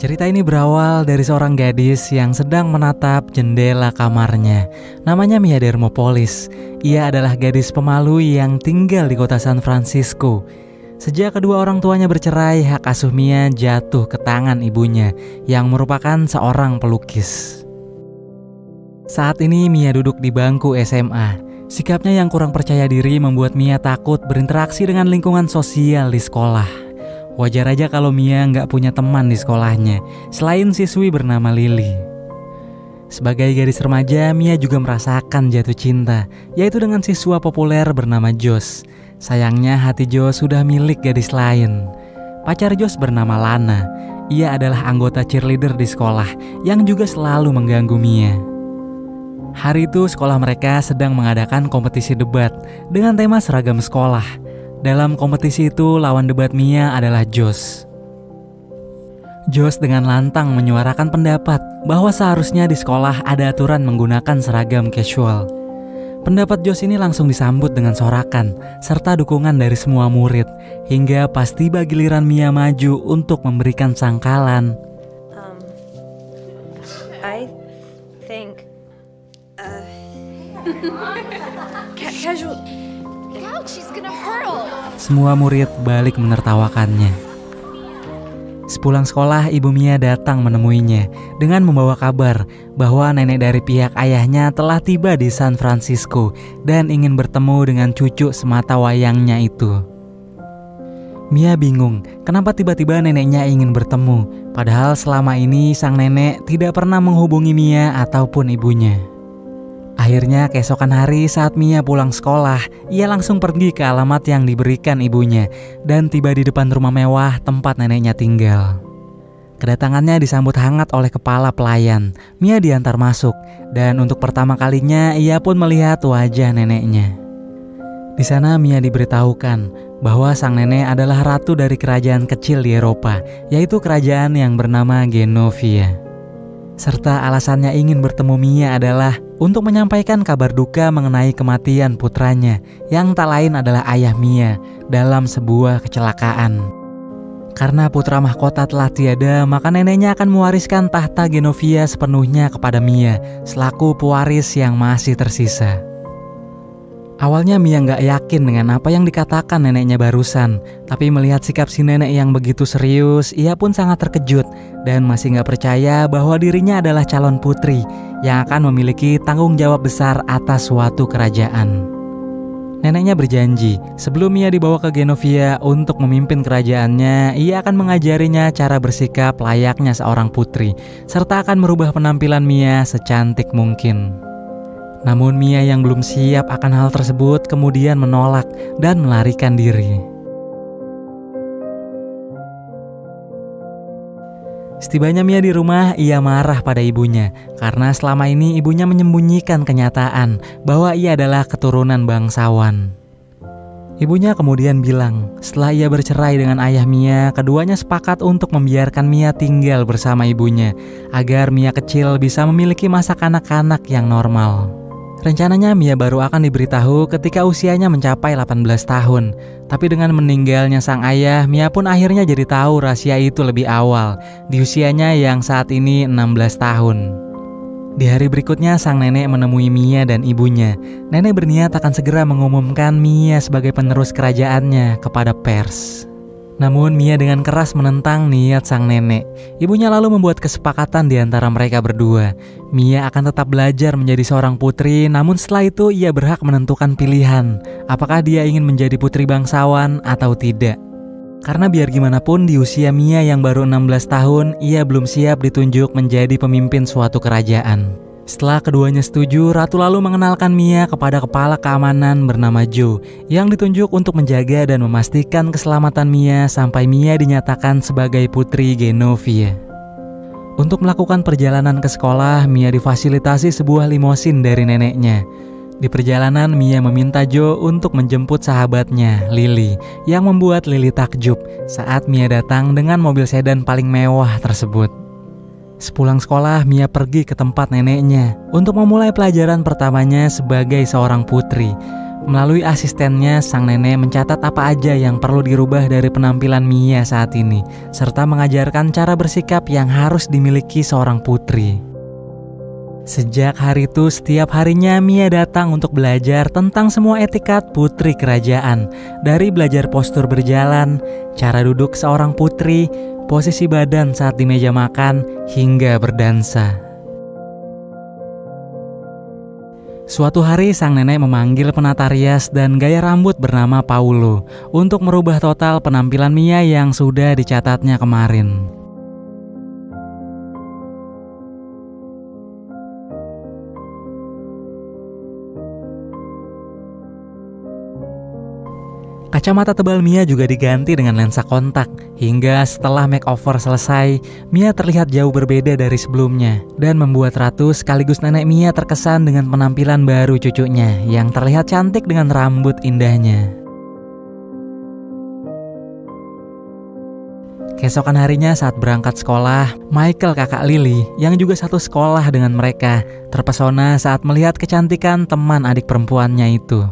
Cerita ini berawal dari seorang gadis yang sedang menatap jendela kamarnya. Namanya Mia Dermopolis. Ia adalah gadis pemalu yang tinggal di kota San Francisco. Sejak kedua orang tuanya bercerai, hak asuh Mia jatuh ke tangan ibunya yang merupakan seorang pelukis. Saat ini Mia duduk di bangku SMA. Sikapnya yang kurang percaya diri membuat Mia takut berinteraksi dengan lingkungan sosial di sekolah. Wajar aja kalau Mia nggak punya teman di sekolahnya, selain siswi bernama Lily. Sebagai gadis remaja, Mia juga merasakan jatuh cinta, yaitu dengan siswa populer bernama Josh. Sayangnya hati Josh sudah milik gadis lain. Pacar Josh bernama Lana. Ia adalah anggota cheerleader di sekolah yang juga selalu mengganggu Mia. Hari itu sekolah mereka sedang mengadakan kompetisi debat dengan tema seragam sekolah. Dalam kompetisi itu, lawan debat Mia adalah Josh. Josh dengan lantang menyuarakan pendapat bahwa seharusnya di sekolah ada aturan menggunakan seragam casual. Pendapat Josh ini langsung disambut dengan sorakan serta dukungan dari semua murid, hingga pas tiba giliran Mia maju untuk memberikan sangkalan. I think casual. Ouch, she's gonna hurl. Semua murid balik menertawakannya. Sepulang sekolah, ibu Mia datang menemuinya dengan membawa kabar bahwa nenek dari pihak ayahnya telah tiba di San Francisco dan ingin bertemu dengan cucu semata wayangnya itu. Mia bingung kenapa tiba-tiba neneknya ingin bertemu, padahal selama ini sang nenek tidak pernah menghubungi Mia ataupun ibunya. Akhirnya keesokan hari saat Mia pulang sekolah, ia langsung pergi ke alamat yang diberikan ibunya dan tiba di depan rumah mewah tempat neneknya tinggal. Kedatangannya disambut hangat oleh kepala pelayan. Mia diantar masuk dan untuk pertama kalinya ia pun melihat wajah neneknya. Di sana Mia diberitahukan bahwa sang nenek adalah ratu dari kerajaan kecil di Eropa, yaitu kerajaan yang bernama Genovia. Serta alasannya ingin bertemu Mia adalah untuk menyampaikan kabar duka mengenai kematian putranya yang tak lain adalah ayah Mia dalam sebuah kecelakaan. Karena putra mahkota telah tiada, maka neneknya akan mewariskan tahta Genovia sepenuhnya kepada Mia selaku pewaris yang masih tersisa. Awalnya Mia nggak yakin dengan apa yang dikatakan neneknya barusan, tapi melihat sikap si nenek yang begitu serius, ia pun sangat terkejut dan masih nggak percaya bahwa dirinya adalah calon putri yang akan memiliki tanggung jawab besar atas suatu kerajaan. Neneknya berjanji sebelum Mia dibawa ke Genovia untuk memimpin kerajaannya, ia akan mengajarinya cara bersikap layaknya seorang putri, serta akan merubah penampilan Mia secantik mungkin. Namun Mia yang belum siap akan hal tersebut kemudian menolak dan melarikan diri. Setibanya Mia di rumah, ia marah pada ibunya karena selama ini ibunya menyembunyikan kenyataan bahwa ia adalah keturunan bangsawan. Ibunya kemudian bilang, setelah ia bercerai dengan ayah Mia, keduanya sepakat untuk membiarkan Mia tinggal bersama ibunya agar Mia kecil bisa memiliki masa kanak-kanak yang normal. Rencananya Mia baru akan diberitahu ketika usianya mencapai 18 tahun. Tapi dengan meninggalnya sang ayah, Mia pun akhirnya jadi tahu rahasia itu lebih awal, di usianya yang saat ini 16 tahun. Di hari berikutnya sang nenek menemui Mia dan ibunya. Nenek berniat akan segera mengumumkan Mia sebagai penerus kerajaannya kepada pers. Namun Mia dengan keras menentang niat sang nenek. Ibunya lalu membuat kesepakatan di antara mereka berdua. Mia akan tetap belajar menjadi seorang putri, namun setelah itu ia berhak menentukan pilihan, apakah dia ingin menjadi putri bangsawan atau tidak. Karena biar gimana pun di usia Mia yang baru 16 tahun, ia belum siap ditunjuk menjadi pemimpin suatu kerajaan. Setelah keduanya setuju, Ratu lalu mengenalkan Mia kepada kepala keamanan bernama Joe yang ditunjuk untuk menjaga dan memastikan keselamatan Mia sampai Mia dinyatakan sebagai putri Genovia. Untuk melakukan perjalanan ke sekolah, Mia difasilitasi sebuah limosin dari neneknya. Di perjalanan, Mia meminta Joe untuk menjemput sahabatnya, Lily, yang membuat Lily takjub saat Mia datang dengan mobil sedan paling mewah tersebut. Sepulang sekolah, Mia pergi ke tempat neneknya untuk memulai pelajaran pertamanya sebagai seorang putri. Melalui asistennya, sang nenek mencatat apa aja yang perlu dirubah dari penampilan Mia saat ini, serta mengajarkan cara bersikap yang harus dimiliki seorang putri. Sejak hari itu, setiap harinya Mia datang untuk belajar tentang semua etikat putri kerajaan. Dari belajar postur berjalan, cara duduk seorang putri, posisi badan saat di meja makan, hingga berdansa. Suatu hari sang nenek memanggil penata rias dan gaya rambut bernama Paulo untuk merubah total penampilan Mia yang sudah dicatatnya kemarin. Kacamata tebal Mia juga diganti dengan lensa kontak, hingga setelah makeover selesai, Mia terlihat jauh berbeda dari sebelumnya, dan membuat Ratu sekaligus nenek Mia terkesan dengan penampilan baru cucunya, yang terlihat cantik dengan rambut indahnya. Keesokan harinya saat berangkat sekolah, Michael kakak Lily, yang juga satu sekolah dengan mereka, terpesona saat melihat kecantikan teman adik perempuannya itu.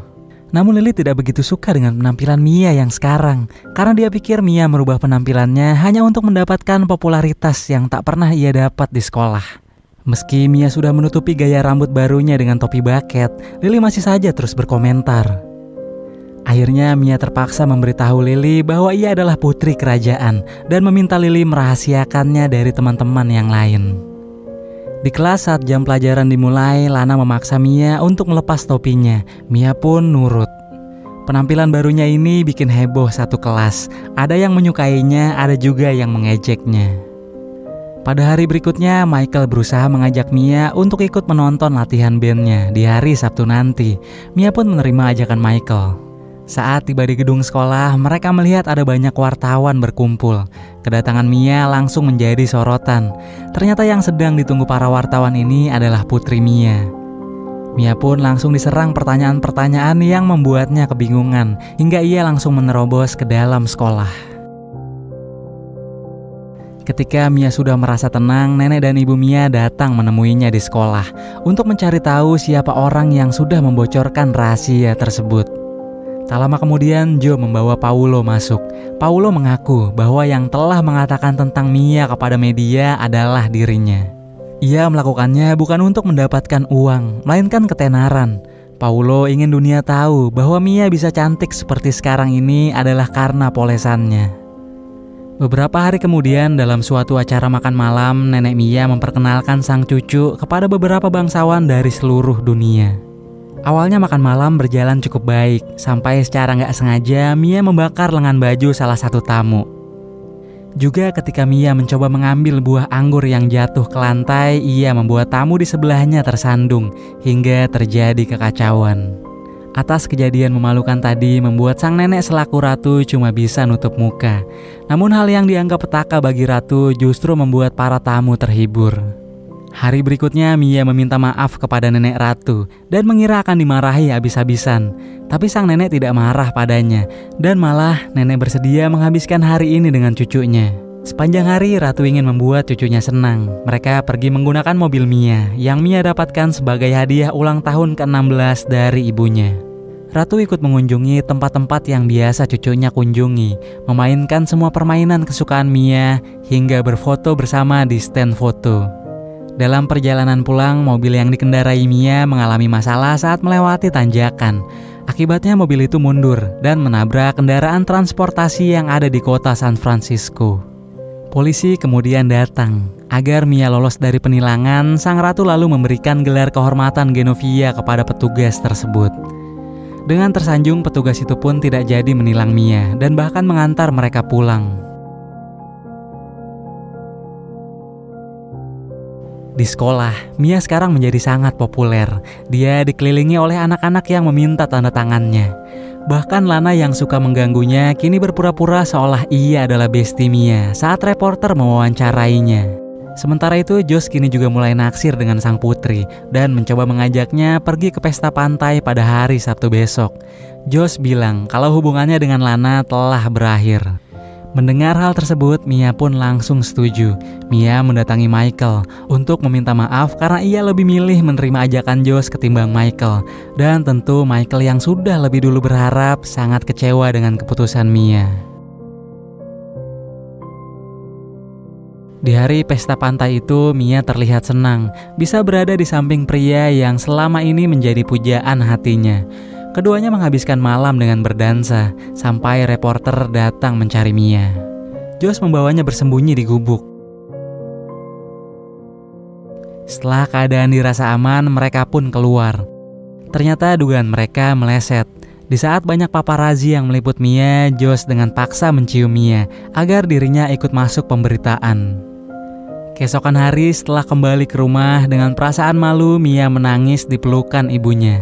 Namun Lily tidak begitu suka dengan penampilan Mia yang sekarang, karena dia pikir Mia merubah penampilannya hanya untuk mendapatkan popularitas yang tak pernah ia dapat di sekolah. Meski Mia sudah menutupi gaya rambut barunya dengan topi baket, Lily masih saja terus berkomentar. Akhirnya Mia terpaksa memberitahu Lily bahwa ia adalah putri kerajaan dan meminta Lily merahasiakannya dari teman-teman yang lain. Di kelas saat jam pelajaran dimulai, Lana memaksa Mia untuk melepas topinya. Mia pun nurut. Penampilan barunya ini bikin heboh satu kelas. Ada yang menyukainya, ada juga yang mengejeknya. Pada hari berikutnya, Michael berusaha mengajak Mia untuk ikut menonton latihan bandnya di hari Sabtu nanti. Mia pun menerima ajakan Michael. Saat tiba di gedung sekolah, mereka melihat ada banyak wartawan berkumpul. Kedatangan Mia langsung menjadi sorotan. Ternyata yang sedang ditunggu para wartawan ini adalah putri Mia. Mia pun langsung diserang pertanyaan-pertanyaan yang membuatnya kebingungan, hingga ia langsung menerobos ke dalam sekolah. Ketika Mia sudah merasa tenang, nenek dan ibu Mia datang menemuinya di sekolah untuk mencari tahu siapa orang yang sudah membocorkan rahasia tersebut. Tak lama kemudian, Joe membawa Paulo masuk. Paulo mengaku bahwa yang telah mengatakan tentang Mia kepada media adalah dirinya. Ia melakukannya bukan untuk mendapatkan uang, melainkan ketenaran. Paulo ingin dunia tahu bahwa Mia bisa cantik seperti sekarang ini adalah karena polesannya. Beberapa hari kemudian, dalam suatu acara makan malam, nenek Mia memperkenalkan sang cucu kepada beberapa bangsawan dari seluruh dunia. Awalnya makan malam berjalan cukup baik, sampai secara nggak sengaja Mia membakar lengan baju salah satu tamu. Juga ketika Mia mencoba mengambil buah anggur yang jatuh ke lantai, ia membuat tamu di sebelahnya tersandung, hingga terjadi kekacauan. Atas kejadian memalukan tadi membuat sang nenek selaku ratu cuma bisa nutup muka. Namun hal yang dianggap petaka bagi ratu justru membuat para tamu terhibur. Hari berikutnya Mia meminta maaf kepada nenek ratu dan mengira akan dimarahi habis-habisan. Tapi sang nenek tidak marah padanya dan malah nenek bersedia menghabiskan hari ini dengan cucunya. Sepanjang hari ratu ingin membuat cucunya senang. Mereka pergi menggunakan mobil Mia yang Mia dapatkan sebagai hadiah ulang tahun ke-16 dari ibunya. Ratu ikut mengunjungi tempat-tempat yang biasa cucunya kunjungi, memainkan semua permainan kesukaan Mia hingga berfoto bersama di stand foto. Dalam perjalanan pulang, mobil yang dikendarai Mia mengalami masalah saat melewati tanjakan. Akibatnya mobil itu mundur dan menabrak kendaraan transportasi yang ada di kota San Francisco. Polisi kemudian datang. Agar Mia lolos dari penilangan, sang ratu lalu memberikan gelar kehormatan Genovia kepada petugas tersebut. Dengan tersanjung, petugas itu pun tidak jadi menilang Mia dan bahkan mengantar mereka pulang. Di sekolah, Mia sekarang menjadi sangat populer. Dia dikelilingi oleh anak-anak yang meminta tanda tangannya. Bahkan Lana yang suka mengganggunya kini berpura-pura seolah ia adalah bestie Mia saat reporter mewawancarainya. Sementara itu, Josh kini juga mulai naksir dengan sang putri dan mencoba mengajaknya pergi ke pesta pantai pada hari Sabtu besok. Josh bilang kalau hubungannya dengan Lana telah berakhir. Mendengar hal tersebut, Mia pun langsung setuju. Mia mendatangi Michael untuk meminta maaf karena ia lebih milih menerima ajakan Josh ketimbang Michael. Dan tentu Michael yang sudah lebih dulu berharap sangat kecewa dengan keputusan Mia. Di hari pesta pantai itu, Mia terlihat senang bisa berada di samping pria yang selama ini menjadi pujaan hatinya. Keduanya menghabiskan malam dengan berdansa sampai reporter datang mencari Mia. Josh membawanya bersembunyi di gubuk. Setelah keadaan dirasa aman, mereka pun keluar. Ternyata dugaan mereka meleset. Di saat banyak paparazi yang meliput Mia, Josh dengan paksa mencium Mia agar dirinya ikut masuk pemberitaan. Keesokan hari setelah kembali ke rumah dengan perasaan malu, Mia menangis di pelukan ibunya.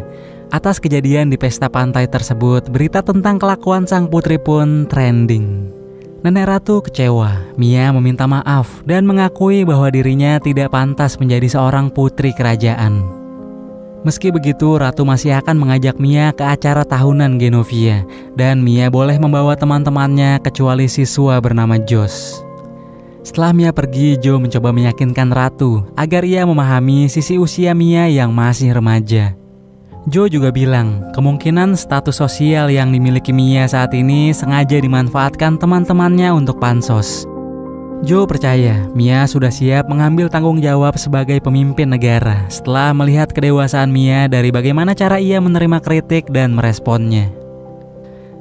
Atas kejadian di pesta pantai tersebut, berita tentang kelakuan sang putri pun trending. Nenek Ratu kecewa. Mia meminta maaf dan mengakui bahwa dirinya tidak pantas menjadi seorang putri kerajaan. Meski begitu, Ratu masih akan mengajak Mia ke acara tahunan Genovia, dan Mia boleh membawa teman-temannya kecuali siswa bernama Josh. Setelah Mia pergi, Joe mencoba meyakinkan Ratu agar ia memahami sisi usia Mia yang masih remaja. Joe juga bilang, kemungkinan status sosial yang dimiliki Mia saat ini sengaja dimanfaatkan teman-temannya untuk pansos. Joe percaya Mia sudah siap mengambil tanggung jawab sebagai pemimpin negara setelah melihat kedewasaan Mia dari bagaimana cara ia menerima kritik dan meresponnya.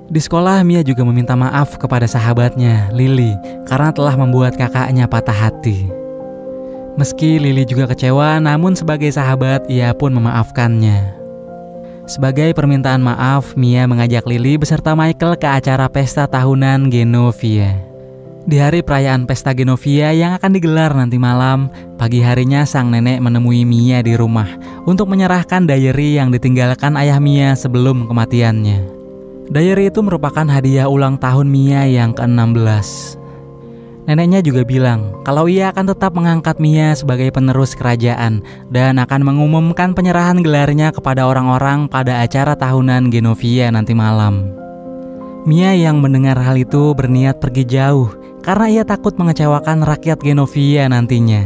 Di sekolah, Mia juga meminta maaf kepada sahabatnya, Lily, karena telah membuat kakaknya patah hati. Meski Lily juga kecewa, namun sebagai sahabat, ia pun memaafkannya. Sebagai permintaan maaf, Mia mengajak Lily beserta Michael ke acara pesta tahunan Genovia. Di hari perayaan pesta Genovia yang akan digelar nanti malam, pagi harinya sang nenek menemui Mia di rumah untuk menyerahkan diary yang ditinggalkan ayah Mia sebelum kematiannya. Diary itu merupakan hadiah ulang tahun Mia yang ke-16. Neneknya juga bilang kalau ia akan tetap mengangkat Mia sebagai penerus kerajaan dan akan mengumumkan penyerahan gelarnya kepada orang-orang pada acara tahunan Genovia nanti malam. Mia yang mendengar hal itu berniat pergi jauh karena ia takut mengecewakan rakyat Genovia nantinya.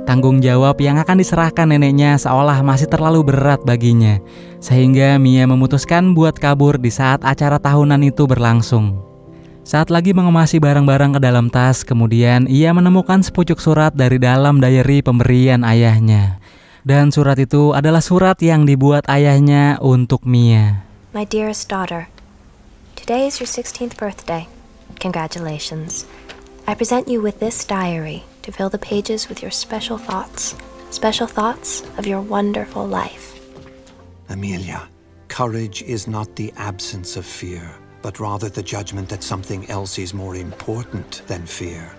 Tanggung jawab yang akan diserahkan neneknya seolah masih terlalu berat baginya, sehingga Mia memutuskan buat kabur di saat acara tahunan itu berlangsung. Saat lagi mengemasi barang-barang ke dalam tas, kemudian ia menemukan sepucuk surat dari dalam diary pemberian ayahnya. Dan surat itu adalah surat yang dibuat ayahnya untuk Mia. My dearest daughter, today is your 16th birthday. Congratulations. I present you with this diary to fill the pages with your special thoughts of your wonderful life. Amelia, courage is not the absence of fear, but rather the judgment that something else is more important than fear.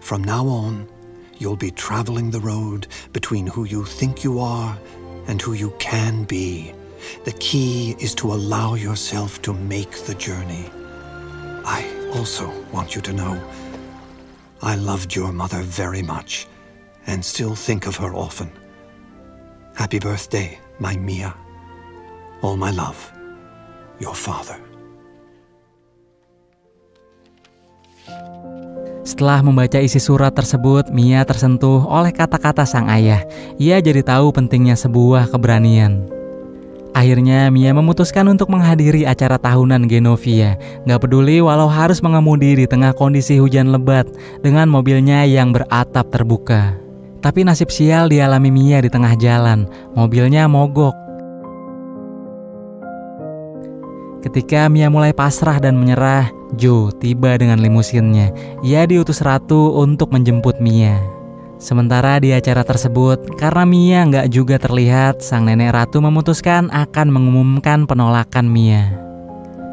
From now on, you'll be traveling the road between who you think you are and who you can be. The key is to allow yourself to make the journey. I also want you to know I loved your mother very much and still think of her often. Happy birthday, my Mia. All my love, your father. Setelah membaca isi surat tersebut, Mia tersentuh oleh kata-kata sang ayah. Ia jadi tahu pentingnya sebuah keberanian. Akhirnya Mia memutuskan untuk menghadiri acara tahunan Genovia. Gak peduli walau harus mengemudi di tengah kondisi hujan lebat dengan mobilnya yang beratap terbuka. Tapi nasib sial dialami Mia di tengah jalan. Mobilnya mogok. Ketika Mia mulai pasrah dan menyerah, Joe tiba dengan limusinnya. Ia diutus Ratu untuk menjemput Mia. Sementara di acara tersebut, karena Mia nggak juga terlihat, sang nenek Ratu memutuskan akan mengumumkan penolakan Mia.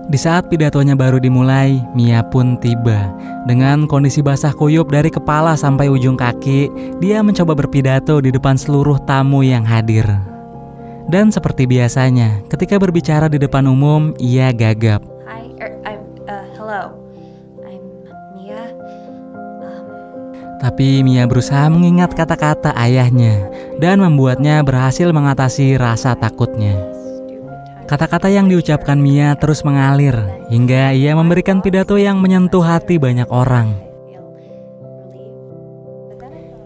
Di saat pidatonya baru dimulai, Mia pun tiba. Dengan kondisi basah kuyup dari kepala sampai ujung kaki, dia mencoba berpidato di depan seluruh tamu yang hadir. Dan seperti biasanya, ketika berbicara di depan umum, ia gagap. Hello. I'm Mia. Tapi Mia berusaha mengingat kata-kata ayahnya dan membuatnya berhasil mengatasi rasa takutnya. Kata-kata yang diucapkan Mia terus mengalir hingga ia memberikan pidato yang menyentuh hati banyak orang.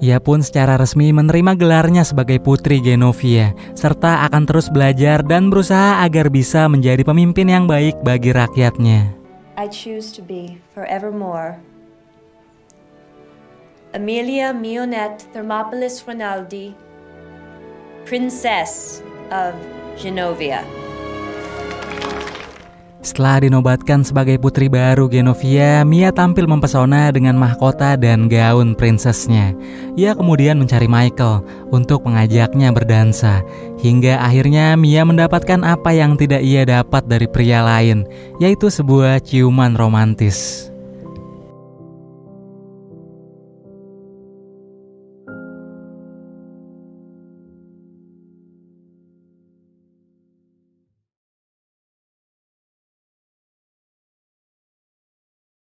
Ia pun secara resmi menerima gelarnya sebagai Putri Genovia, serta akan terus belajar dan berusaha agar bisa menjadi pemimpin yang baik bagi rakyatnya. I choose to be forevermore Amelia Mionette Thermopolis Rinaldi, Princess of Genovia. Setelah dinobatkan sebagai putri baru Genovia, Mia tampil mempesona dengan mahkota dan gaun princessnya. Ia kemudian mencari Michael untuk mengajaknya berdansa. Hingga akhirnya Mia mendapatkan apa yang tidak ia dapat dari pria lain, yaitu sebuah ciuman romantis.